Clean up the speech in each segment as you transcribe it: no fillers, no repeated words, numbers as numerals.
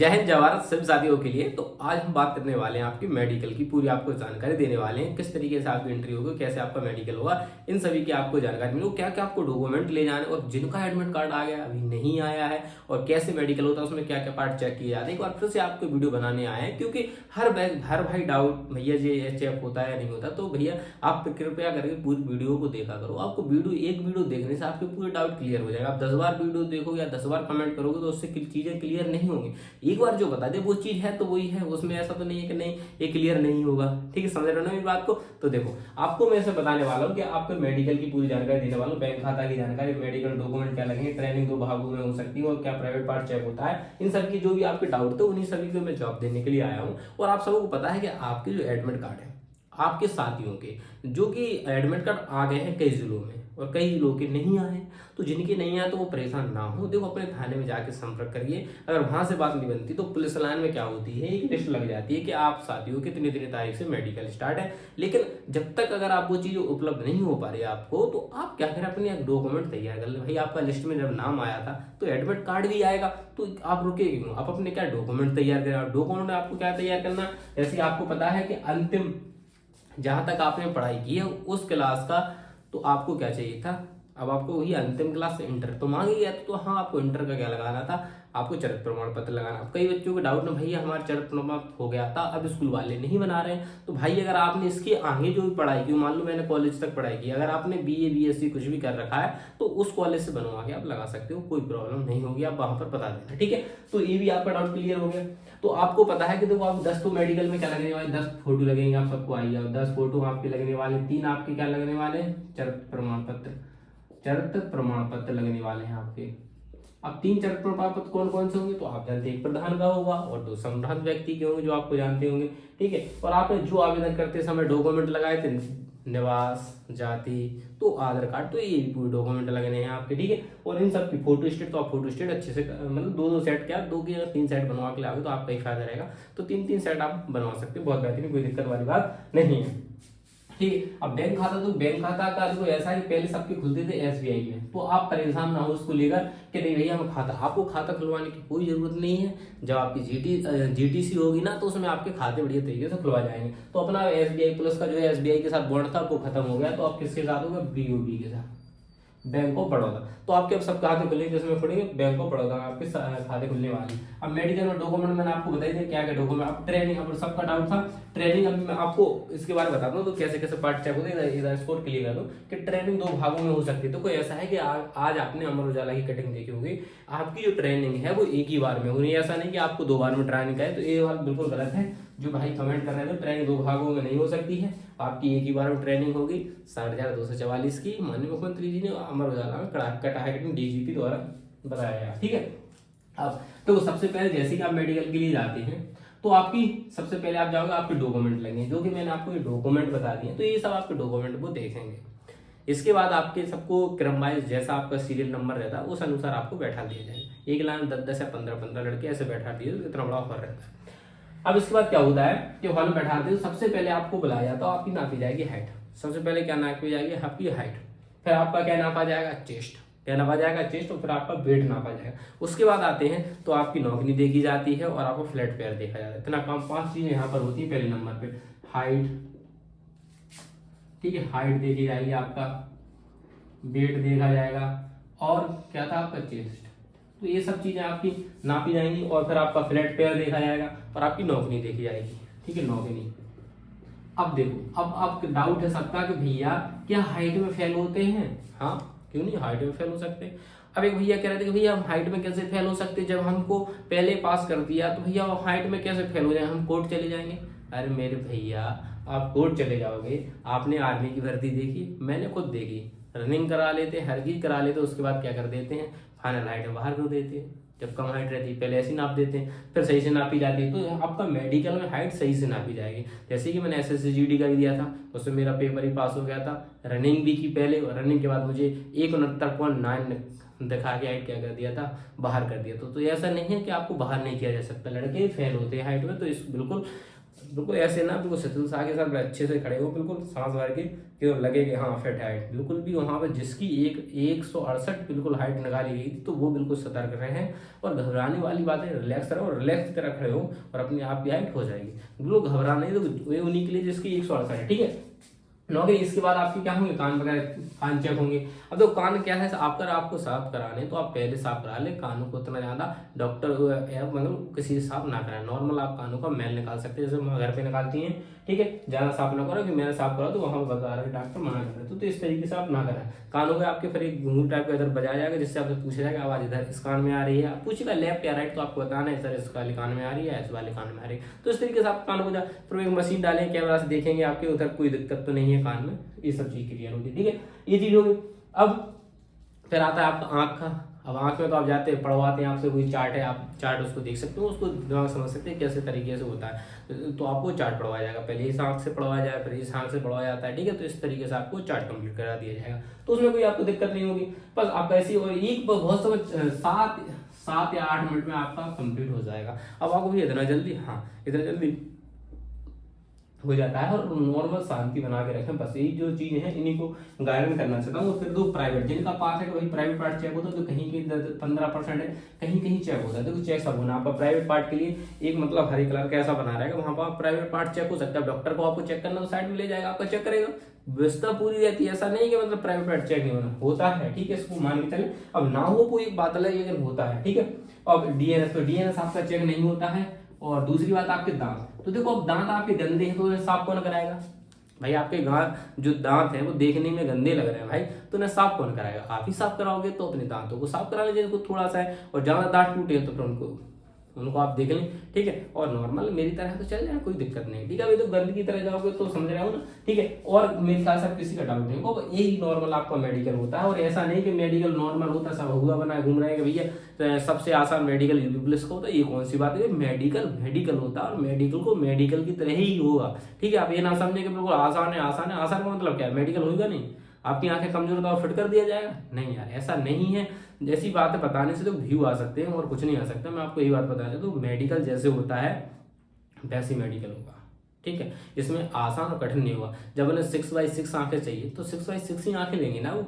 जय हिंद जय भारत सभी साथियों के लिए। तो आज हम बात करने वाले हैं आपकी मेडिकल की, पूरी आपको जानकारी देने वाले हैं किस तरीके से आपकी एंट्री होगी, कैसे आपका मेडिकल होगा, इन सभी की आपको जानकारी मिलेगी। क्या क्या आपको डॉक्यूमेंट ले जाने और जिनका एडमिट कार्ड आ गया अभी नहीं आया है और कैसे मेडिकल होता है उसमें क्या क्या पार्ट चेक किए जाते हैं। एक बार फिर से आपको वीडियो बनाने आए हैं क्योंकि हर भाई डाउट भैया जी HF होता है या नहीं होता, तो भैया आप कृपया करके पूरी वीडियो को देखा करो। आपको एक वीडियो देखने से आपके पूरे डाउट क्लियर हो जाएगा। आप 10 बार वीडियो देखोगे या 10 बार कमेंट करोगे तो उससे चीजें क्लियर नहीं होंगी। एक बार जो बता दे वो चीज है तो वही है, उसमें ऐसा तो नहीं है कि नहीं ये क्लियर नहीं होगा। ठीक है, समझ रहे हो ना मेरी बात को। तो देखो आपको मैं ऐसे बताने वाला हूँ कि आपको मेडिकल की पूरी जानकारी देने वाला हूँ, बैंक खाता की जानकारी, मेडिकल डॉक्यूमेंट क्या लगेंगे, ट्रेनिंग 2 भागों में हो सकती है और क्या प्राइवेट पार्ट चेक होता है, इन सब की जो भी आपके डाउट थे उन्हीं सभी को मैं जवाब देने के लिए आया हूँ। और आप सबको पता है कि आपके जो एडमिट कार्ड है आपके साथियों के जो कि एडमिट कार्ड आ गए हैं कई जिलों में और कई जिलों के नहीं आए, तो जिनके नहीं आए तो वो परेशान ना हो। देखो अपने थाने में जाके संपर्क करिए। अगर वहां से बात नहीं बनती तो पुलिस लाइन में क्या होती है, एक लिस्ट लग जाती है कि आप साथियों के इतनी तारीख से मेडिकल स्टार्ट है। लेकिन जब तक अगर आप वो चीज उपलब्ध नहीं हो पा रही है आपको, तो आप क्या करें, अपने डॉक्यूमेंट तैयार कर ले। भाई आपका लिस्ट में जब नाम आया था तो एडमिट कार्ड भी आएगा, तो आप रुके क्यों? आप अपने क्या डॉक्यूमेंट तैयार करें। डॉक्यूमेंट आपको क्या तैयार करना, जैसे आपको पता है कि अंतिम जहां तक आपने पढ़ाई की है उस क्लास का तो आपको क्या चाहिए था। अब आपको वही अंतिम क्लास से इंटर तो मांग गया तो हाँ आपको इंटर का क्या लगाना था, आपको चरित्र प्रमाण पत्र लगाना। कई बच्चों के डाउट ना, भैया हमारा चरित्र प्रमाण हो गया था अब स्कूल वाले नहीं बना रहे हैं। तो भाई अगर आपने इसके आगे जो भी पढ़ाई की, मान लो मैंने कॉलेज तक पढ़ाई की, अगर आपने BA BSc कुछ भी कर रखा है तो उस कॉलेज से बनवा के आप लगा सकते हो, कोई प्रॉब्लम नहीं होगी। आप वहां पर बता देना, ठीक है। तो ये भी आपका डाउट क्लियर हो गया। तो आपको पता है कि देखो आप 10 तो मेडिकल में क्या लगने वाले, 10 फोटो लगेंगे, आप सबको आइए। और 10 फोटो आपके लगने वाले, 3 आपके क्या लगने वाले, चरित्र प्रमाण पत्र लगने वाले हैं आपके। अब 3 चरित्र प्रमाण पत्र कौन कौन से होंगे, तो आप जानते हैं, एक प्रधान का होगा और 2 संबंधित व्यक्ति के होंगे जो आपको जानते होंगे, ठीक है। और आपने जो आवेदन करते समय डॉक्यूमेंट लगाए थे, निवास, जाति, तो आधार कार्ड, तो ये भी पूरे डॉक्यूमेंट लगने हैं आपके, ठीक है। और इन सब की फोटो स्टेट, तो आप फोटो स्टेट अच्छे से मतलब 2 सेट, क्या 2 की 3 सेट बनवा के लाओगे तो आपका ही फायदा रहेगा। तो 3 सेट आप बनवा सकते हो, बहुत बेहतरीन, कोई दिक्कत वाली बात नहीं है, ठीक है। अब बैंक खाता, तो बैंक खाता का देखो ऐसा है कि पहले सबके खुलते थे SBI में, तो आप परेशान ना हो उसको लेकर कि नहीं भैया हम खाता, आपको खाता खुलवाने की कोई जरूरत नहीं है। जब आपकी GTC होगी ना तो उसमें आपके खाते बढ़िया तरीके से खुलवा जाएंगे। तो अपना SBI प्लस का जो है SBI के साथ बॉन्ड था वो खत्म हो गया, तो आप किसके साथ होगा, BOB के साथ, बैंक ऑफ बड़ौदा। तो आपके अब सब खाते खुले जिसमें खुलेंगे बैंक ऑफ बड़ौदा में आपके खाते खुलने वाले। अब मेडिकल में डॉक्यूमेंट मैंने आपको बताई थी क्या क्या डॉक्यूमेंट। अब ट्रेनिंग, अब सबका डाउट था ट्रेनिंग, अब मैं आपको इसके बारे में बताता हूँ तो कैसे कैसे पार्ट चेक होते हैं। इधर स्कोर क्लियर कर दो कि ट्रेनिंग 2 भागों में हो सकती है। तो कोई ऐसा है कि आज आपने अमर उजाला की कटिंग देखी होगी, आपकी जो ट्रेनिंग है वो एक ही बार में होगी, ऐसा नहीं कि आपको 2 बार में ट्रेनिंग का है। तो ये बात बिल्कुल गलत है। जो भाई कमेंट कर रहे थे ट्रेनिंग 2 भागों में नहीं हो सकती है, आपकी एक ही बार में ट्रेनिंग होगी। 6244 की माननीय मुख्यमंत्री जी ने अमर उजाला में कटा है DGP द्वारा बताया, ठीक है। अब तो सबसे पहले जैसे कि आप मेडिकल के लिए जाते हैं तो आपकी सबसे पहले आप जाओगे, आपके डॉक्यूमेंट लगेंगे, जो कि मैंने आपको ये डॉक्यूमेंट बता दिए। तो ये सब आपके डॉक्यूमेंट वो देखेंगे। इसके बाद आपके सबको क्रम वाइज जैसा आपका सीरियल नंबर रहता है उस अनुसार आपको बैठा दिया जाएगा। एक लाइन 10-10 या 15-15 लड़के ऐसे बैठा दिए, इतना बड़ा ऑफर रहता है। अब इसके बाद क्या होता है कि हॉल में बैठाते हैं, सबसे पहले आपको बुलाया जाता है, आपकी नापी जाएगी हाइट। सबसे पहले क्या नापी जाएगी, आपकी हाइट। फिर आपका क्या नापा जाएगा, चेस्ट, क्या नापा जाएगा, चेस्ट। और फिर आपका वेट नापा जाएगा। उसके बाद आते हैं तो आपकी नौकरी देखी जाती है और आपको फ्लैट पेयर देखा जाता है। इतना काम 5 चीजें यहाँ पर होती है। पहले नंबर पे हाइट, ठीक है, हाइट देखी जाएगी, आपका वेट देखा जाएगा और क्या था आपका चेस्ट। तो ये सब चीजें आपकी नापी जाएंगी और फिर आपका फ्लैट पेयर देखा जाएगा और आपकी नौकरी देखी जाएगी, ठीक है, नौकरी। अब देखो, अब आपका डाउट है सबका कि भैया क्या हाइट में फेल होते हैं। हाँ, क्यों नहीं, हाइट में फेल हो सकते हैं। अब एक भैया कह रहे थे कि भैया हम हाइट में कैसे फेल हो सकते, जब हमको पहले पास कर दिया तो भैया हाइट में कैसे फेल हो जाए, हम कोर्ट चले जाएंगे। अरे मेरे भैया आप कोर्ट चले जाओगे, आपने आर्मी की भर्ती देखी, मैंने खुद देखी, रनिंग करा लेते, हर चीज करा लेते, उसके बाद क्या कर देते हैं, फाइनल हाइट बाहर कर देते हैं। जब कम हाइट रहती है पहले ऐसी नाप देते हैं, फिर सही से नापी जाती है। तो आपका मेडिकल में हाइट सही से नापी जाएगी। जैसे कि मैंने SSC GD का भी दिया था, उसमें मेरा पेपर ही पास हो गया था। रनिंग भी की पहले, और रनिंग के बाद मुझे 69.9 दिखा के हाइट क्या कर दिया था, बाहर कर दिया। तो ऐसा नहीं है कि आपको बाहर नहीं किया जा सकता, लड़के फेल होते हैं हाइट में। तो इस बिल्कुल बिल्कुल ऐसे ना, बिल्कुल शिथिलता के साथ अच्छे से खड़े हो, बिल्कुल सांस भर के कि लगे कि हाँ फिट हाइट। बिल्कुल भी वहाँ पे जिसकी 168 बिल्कुल हाइट निकाली गई थी, तो वो बिल्कुल सतर्क रहे हैं और घबराने वाली बात है, रिलैक्स रहो, रिलैक्स की तरह खड़े हो और अपने आप की हाइट हो जाएगी। बिल्कुल घबराना नहीं, तो वे उन्हीं के लिए जिसकी 168 है, ठीक है। नौकरी इसके बाद आपके क्या होंगे, कान वगैरह, कान चेक होंगे। अब तो कान क्या है, अगर आपको साफ कराने तो आप पहले साफ करा ले कानों को, इतना ज्यादा डॉक्टर मतलब किसी से साफ ना कराए। नॉर्मल आप कानों का मैल निकाल सकते हैं, जैसे घर पे निकालती हैं, ठीक है। ज्यादा साफ ना करो कि मैंने साफ करा तो वहां बता रहे डॉक्टर मना कर रहे, तो इस तरीके से आप ना कराएं। कानों में आपके फिर एक घुंघरू टाइप का इधर बजाया जाएगा, जिससे आपसे पूछा जाएगा आवाज इधर इस कान में आ रही है, आप पूछेगा लेफ्ट या राइट, तो आपको बताना है सर इस वाले कान में आ रही है, इस वाले कान में आ रही है। तो इस तरीके से आप कान हो जाए, फिर एक मशीन डालें, कैमरा से देखेंगे आपके उधर कोई दिक्कत तो नहीं है कान में, ये सब चीज क्लियर होगी, ठीक है। ये चीज होगी। अब फिर आता है आपका आंख का। अब आंख में तो आप जाते हैं, पढ़वाते हैं आपसे, कोई चार्ट है, आप चार्ट उसको देख सकते हो, उसको दिमाग समझ सकते हैं कैसे तरीके से होता है। तो आपको चार्ट पढ़वाया जाएगा, पहले इस आंख से पढ़वाया जाए, फिर इस आंख से पढ़वाया जाता है, ठीक है। तो इस तरीके से आपको चार्ट कंप्लीट करा दिया जाएगा, तो उसमें कोई आपको दिक्कत नहीं होगी। बस आपका ऐसी और एक बहुत समय 7 या 8 मिनट में आपका कंप्लीट हो जाएगा। अब आपको भी इतना जल्दी, हाँ इतना जल्दी हो जाता है। और नॉर्मल शांति बना के रखें, बस यही जो चीजें हैं इन्हीं को गाइड करना चाहता हूँ। फिर दो प्राइवेट, जिनका पास है वही प्राइवेट पार्ट चेक होता है, तो कहीं कहीं 15% है, कहीं कहीं चेक होता है। देखो चेक सब होना, आपका प्राइवेट पार्ट के लिए एक मतलब हरे कलर का ऐसा बना रहेगा, वहां पर प्राइवेट पार्ट चेक हो सकता है। डॉक्टर को आपको चेक करना तो साइड में ले जाएगा, आपका चेक करेगा, व्यवस्था पूरी रहती है। ऐसा नहीं कि मतलब प्राइवेट पार्ट चेक नहीं होना, होता है, ठीक है, इसको मान के चले। अब ना हो कोई बात अलग, लेकिन होता है, ठीक है। अब डीएनएस, तो डीएनएस आपका चेक नहीं होता है। और दूसरी बात आपके दांत, तो देखो अब दांत आपके गंदे हैं तो उन्हें साफ कौन कराएगा भाई? आपके जो दांत हैं वो देखने में गंदे लग रहे हैं भाई, तो उन्हें साफ कौन कराएगा? आप ही साफ कराओगे, तो अपने दांतों को साफ करा लीजिए, थोड़ा सा है। और ज्यादा दांत टूटे तो फिर उनको आप देख लें, ठीक है। और नॉर्मल मेरी तरह तो चल जाए, कोई दिक्कत नहीं, ठीक है। अभी तो गंदगी की तरह जाओगे तो समझ रहे हो ना, ठीक है। और मेरे ख्याल से किसी का डाउट नहीं होगा, यही नॉर्मल आपका मेडिकल होता है। और ऐसा नहीं कि मेडिकल नॉर्मल होता है, सब हुआ बनाए घूम रहे हैं कि भैया सबसे आसान मेडिकल यूपी पुलिस का होता है, ये कौन सी बात है? मेडिकल होता है, और मेडिकल को मेडिकल की तरह ही होगा, ठीक है। आप ये ना समझे कि बिल्कुल आसान है, आसान है। आसान का मतलब क्या है? मेडिकल होगा नहीं, आपकी आंखें कमजोर तो फिट कर दिया जाएगा? नहीं यार, ऐसा नहीं है। जैसी बात है बताने से तो व्यू आ सकते हैं और कुछ नहीं आ सकता। मैं आपको यही बात बता देता हूँ, मेडिकल जैसे होता है वैसे मेडिकल होगा, ठीक है। इसमें आसान और कठिन नहीं होगा। जब उन्हें 6x6 आंखें चाहिए तो 6x6 ही आंखें लेंगे ना वो,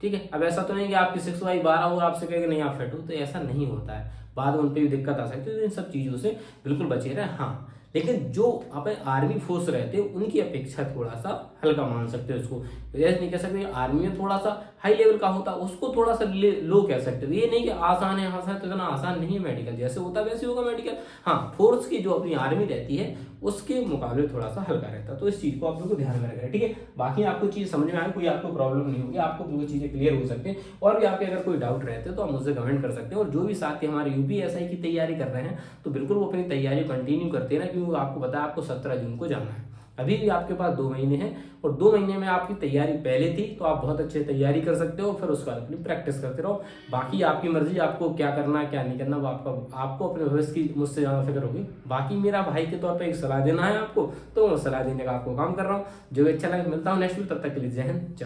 ठीक है। अब ऐसा तो नहीं कि आपकी 6x12 हो और आपसे कहेंगे नहीं आप फिट हो, तो ऐसा नहीं होता है। बाद में उन पर भी दिक्कत आ सकती है, तो इन सब चीजों से बिल्कुल बचे रहे। हाँ, लेकिन जो अपने आर्मी फोर्स रहते हैं उनकी अपेक्षा थोड़ा सा हल्का मान सकते हो उसको। ऐसे नहीं कह सकते आर्मी में थोड़ा सा हाई लेवल का होता है, उसको थोड़ा सा लो कह सकते हो। ये नहीं कि आसान है, आसान तो इतना आसान नहीं है मेडिकल, जैसे होता है वैसे होगा मेडिकल। हाँ, फोर्स की जो अपनी आर्मी रहती है उसके मुकाबले थोड़ा सा हल्का रहता है, तो इस चीज को आप लोग को ध्यान में रखें, ठीक है। बाकी आपको चीज समझ में आए, कोई आपको प्रॉब्लम नहीं होगी, आपको बिल्कुल चीजें क्लियर हो सकते हैं। और भी आपके अगर कोई डाउट रहते हैं तो आप मुझसे कमेंट कर सकते हैं। और जो भी साथी हमारे यूपीएसआई की तैयारी कर रहे हैं तो बिल्कुल वो अपनी तैयारी कंटिन्यू करते हैं ना, क्योंकि आपको पता है आपको 17 जून को जाना है। अभी भी आपके पास 2 महीने हैं, और 2 महीने में आपकी तैयारी पहले थी, तो आप बहुत अच्छे तैयारी कर सकते हो। फिर उसके बाद अपनी प्रैक्टिस करते रहो। बाकी आपकी मर्जी, आपको क्या करना है क्या नहीं करना, वो आपको अपने भविष्य की मुझसे ज्यादा फिक्र होगी। बाकी मेरा भाई के तौर पर एक सलाह देना है आपको, तो मैं सलाह देने का आपको काम कर रहा हूँ। जो अच्छा लगे मिलता हूँ नेक्स्ट वीक, तब तक के लिए जय हिंद।